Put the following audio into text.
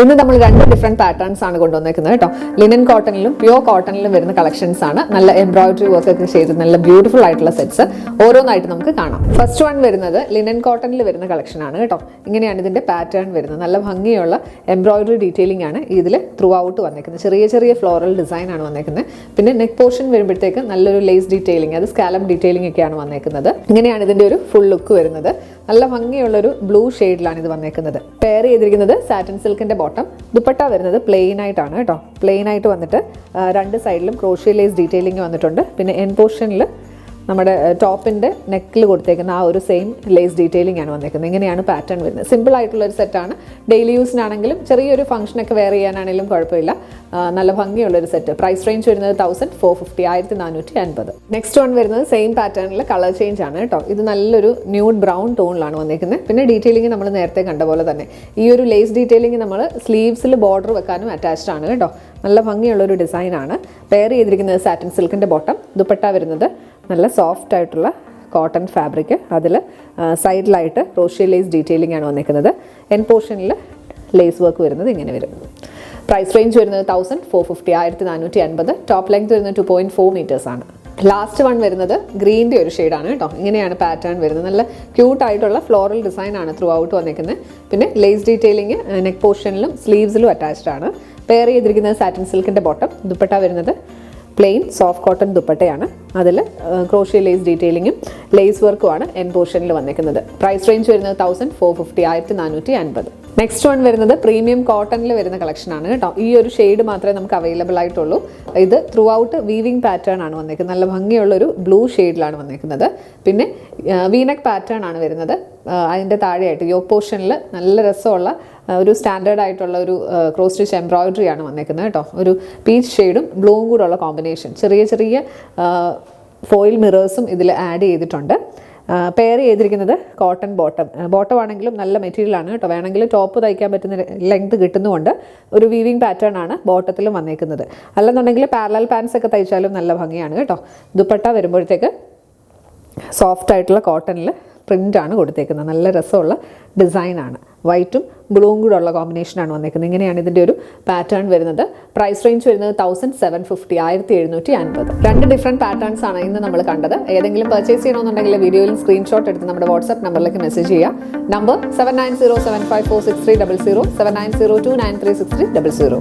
ഇന്ന് നമ്മൾ രണ്ട് ഡിഫറെന്റ് പാറ്റേൺസ് ആണ് കൊണ്ടുവന്നേക്കുന്നത് കേട്ടോ. ലിനൻ കോട്ടണിലും പ്യൂർ കോട്ടണിലും വരുന്ന കളക്ഷൻസ് ആണ്. നല്ല എംബ്രോയിഡറി വർക്ക് ഒക്കെ ചെയ്ത് നല്ല ബ്യൂട്ടിഫുൾ ആയിട്ടുള്ള സെറ്റ്സ് ഓരോന്നായിട്ട് നമുക്ക് കാണാം. ഫസ്റ്റ് വൺ വരുന്നത് ലിനൻ കോട്ടണിൽ വരുന്ന കളക്ഷൻ ആണ് കേട്ടോ. ഇങ്ങനെയാണ് ഇതിന്റെ പാറ്റേൺ വരുന്നത്. നല്ല ഭംഗിയുള്ള എംബ്രോയിഡറി ഡീറ്റെയിലിംഗ് ആണ് ഇതിൽ ത്രൂ ഔട്ട് വന്നേക്കുന്നത്. ചെറിയ ചെറിയ ഫ്ലോറൽ ഡിസൈൻ ആണ് വന്നേക്കുന്നത്. പിന്നെ നെക്ക് പോർഷൻ വരുമ്പോഴത്തേക്ക് നല്ലൊരു ലേസ് ഡീറ്റെയിലിംഗ്, അത് സ്കാലപ്പ് ഡീറ്റെയിലിംഗ് ഒക്കെയാണ് വന്നേക്കുന്നത്. ഇങ്ങനെയാണ് ഇതിന്റെ ഒരു ഫുൾ ലുക്ക് വരുന്നത്. നല്ല ഭംഗിയുള്ള ഒരു ബ്ലൂ ഷെയ്ഡിലാണ് ഇത് വന്നേക്കുന്നത്. പെയർ ചെയ്തിരിക്കുന്നത് സാറ്റിൻ സിൽക്കിന്റെ ബോട്ടം. ദുപ്പട്ട വരുന്നത് പ്ലെയിൻ ആയിട്ടാണ് കേട്ടോ. പ്ലെയിൻ ആയിട്ട് വന്നിട്ട് രണ്ട് സൈഡിലും ക്രോഷ്യ ലേസ് ഡീറ്റെയിലിംഗ് വന്നിട്ടുണ്ട്. പിന്നെ എൻ പോർഷനിൽ നമ്മുടെ ടോപ്പിൻ്റെ നെക്കിൽ കൊടുത്തേക്കുന്ന ആ ഒരു സെയിം ലേസ് ഡീറ്റെയിലിംഗ് ആണ് വന്നേക്കുന്നത്. ഇങ്ങനെയാണ് പാറ്റേൺ വരുന്നത്. സിമ്പിൾ ആയിട്ടുള്ള ഒരു സെറ്റാണ്. ഡെയിലി യൂസിനാണെങ്കിലും ചെറിയൊരു ഫംഗ്ഷനൊക്കെ വെയർ ചെയ്യാനാണെങ്കിലും കുഴപ്പമില്ല. നല്ല ഭംഗിയുള്ളൊരു സെറ്റ്. പ്രൈസ് റേഞ്ച് വരുന്നത് 1450, 1450. നെക്സ്റ്റ് വൺ വരുന്നത് സെയിം പാറ്റേണിൽ കളർ ചേഞ്ച് ആണ് കേട്ടോ. ഇത് നല്ലൊരു ന്യൂഡ് ബ്രൗൺ ടോണിലാണ് വന്നേക്കുന്നത്. പിന്നെ ഡീറ്റെയിലിംഗ് നമ്മൾ നേരത്തെ കണ്ട പോലെ തന്നെ ഈ ഒരു ലേസ് ഡീറ്റെയിലിംഗ് നമ്മൾ സ്ലീവ്സിൽ ബോർഡർ വെക്കാനും അറ്റാച്ച്ഡ് ആണ് കേട്ടോ. നല്ല ഭംഗിയുള്ളൊരു ഡിസൈനാണ്. പെയർ ചെയ്തിരിക്കുന്നത് സാറ്റിൻ സിൽക്കിൻ്റെ ബോട്ടം. ദുപ്പട്ട വരുന്നത് നല്ല സോഫ്റ്റ് ആയിട്ടുള്ള കോട്ടൺ ഫാബ്രിക്. അതിൽ സൈഡിലായിട്ട് ക്രോഷ്യ ലേസ് ഡീറ്റെയിലിംഗ് ആണ് വന്നിരിക്കുന്നത്. എൻ പോർഷനിൽ ലേസ് വർക്ക് വരുന്നത് ഇങ്ങനെ വരും. പ്രൈസ് റേഞ്ച് വരുന്നത് 1450, 1450. ടോപ്പ് ലെങ്ത് വരുന്നത് 2.4 മീറ്റേഴ്സ് ആണ്. ലാസ്റ്റ് വൺ വരുന്നത് ഗ്രീൻ്റെ ഒരു ഷെയ്ഡാണ് കേട്ടോ. ഇങ്ങനെയാണ് പാറ്റേൺ വരുന്നത്. നല്ല ക്യൂട്ടായിട്ടുള്ള ഫ്ലോറൽ ഡിസൈൻ ആണ് ത്രൂ ഔട്ട് വന്നിരിക്കുന്നത്. പിന്നെ ലേസ് ഡീറ്റെയിലിംഗ് നെക്ക് പോർഷനിലും സ്ലീവ്സിലും അറ്റാച്ച്ഡ് ആണ്. പെയർ ചെയ്തിരിക്കുന്നത് സാറ്റിൻ സിൽക്കിൻ്റെ ബോട്ടം. ദുപ്പട്ട വരുന്നത് പ്ലെയിൻ സോഫ്റ്റ് കോട്ടൺ ദുപ്പട്ടയാണ്. അതിൽ ക്രോഷ്യ ലേസ് ഡീറ്റെയിലിങ്ങും ലേസ് വർക്കുമാണ് എൻ പോർഷനിൽ വന്നിരിക്കുന്നത്. പ്രൈസ് റേഞ്ച് വരുന്നത് 1450, 1450. നെക്സ്റ്റ് വൺ വരുന്നത് പ്രീമിയം കോട്ടണിൽ വരുന്ന കളക്ഷനാണ് കേട്ടോ. ഈ ഒരു ഷെയ്ഡ് മാത്രമേ നമുക്ക് അവൈലബിൾ ആയിട്ടുള്ളൂ. ഇത് ത്രൂ ഔട്ട് വീവിംഗ് പാറ്റേൺ ആണ് വന്നിരിക്കുന്നത്. നല്ല ഭംഗിയുള്ളൊരു ബ്ലൂ ഷെയ്ഡിലാണ് വന്നിരിക്കുന്നത്. പിന്നെ വീനെക്ക് പാറ്റേൺ ആണ് വരുന്നത്. അതിൻ്റെ താഴെയായിട്ട് യോക്ക് പോർഷനിൽ നല്ല രസമുള്ള ഒരു സ്റ്റാൻഡേർഡ് ആയിട്ടുള്ള ഒരു ക്രോസ് സ്റ്റിച്ച് എംബ്രോയിഡറി ആണ് വന്നിരിക്കുന്നത് കേട്ടോ. ഒരു പീച്ച് ഷെയ്ഡും ബ്ലൂവും കൂടെ ഉള്ള കോമ്പിനേഷൻ. ചെറിയ ചെറിയ ഫോയിൽ മിറേഴ്സും ഇതിൽ ആഡ് ചെയ്തിട്ടുണ്ട്. പെയർ ചെയ്തിരിക്കുന്നത് കോട്ടൺ ബോട്ടം ആണെങ്കിലും നല്ല മെറ്റീരിയൽ ആണ് കേട്ടോ. വേണമെങ്കിൽ ടോപ്പ് തയ്ക്കാൻ പറ്റുന്ന ലെങ്ത് കിട്ടുന്നതുകൊണ്ട് ഒരു വീവിംഗ് പാറ്റേൺ ആണ് ബോട്ടത്തിലും വന്നേക്കുന്നത്. അല്ലെന്നുണ്ടെങ്കിൽ പാരലൽ പാൻസ് ഒക്കെ തയ്ച്ചാലും നല്ല ഭംഗിയാണ് കേട്ടോ. ദുപ്പട്ട വരുമ്പോഴത്തേക്ക് സോഫ്റ്റ് ആയിട്ടുള്ള കോട്ടണിൽ പ്രിൻ്റ് ആണ് കൊടുത്തേക്കുന്നത്. നല്ല രസമുള്ള ഡിസൈനാണ്. വൈറ്റും ബ്ലൂവും കൂടെ ഉള്ള കോമ്പിനേഷനാണ് വന്നിരിക്കുന്നത്. ഇങ്ങനെയാണ് ഇതിൻ്റെ ഒരു പാറ്റേൺ വരുന്നത്. പ്രൈസ് റേഞ്ച് വരുന്നത് 1750, 1750. രണ്ട് ഡിഫറെൻറ്റ് പാറ്റേൺസ് ആണ് ഇന്ന് നമ്മൾ കണ്ടത്. ഏതെങ്കിലും പർച്ചേസ് ചെയ്യണമെന്നുണ്ടെങ്കിൽ വീഡിയോയിൽ സ്ക്രീൻഷോട്ട് എടുത്ത് നമ്മുടെ വാട്സ്ആപ്പ് നമ്പറിലേക്ക് മെസ്സേജ് ചെയ്യുക. നമ്പർ 7907546300, 7902936300.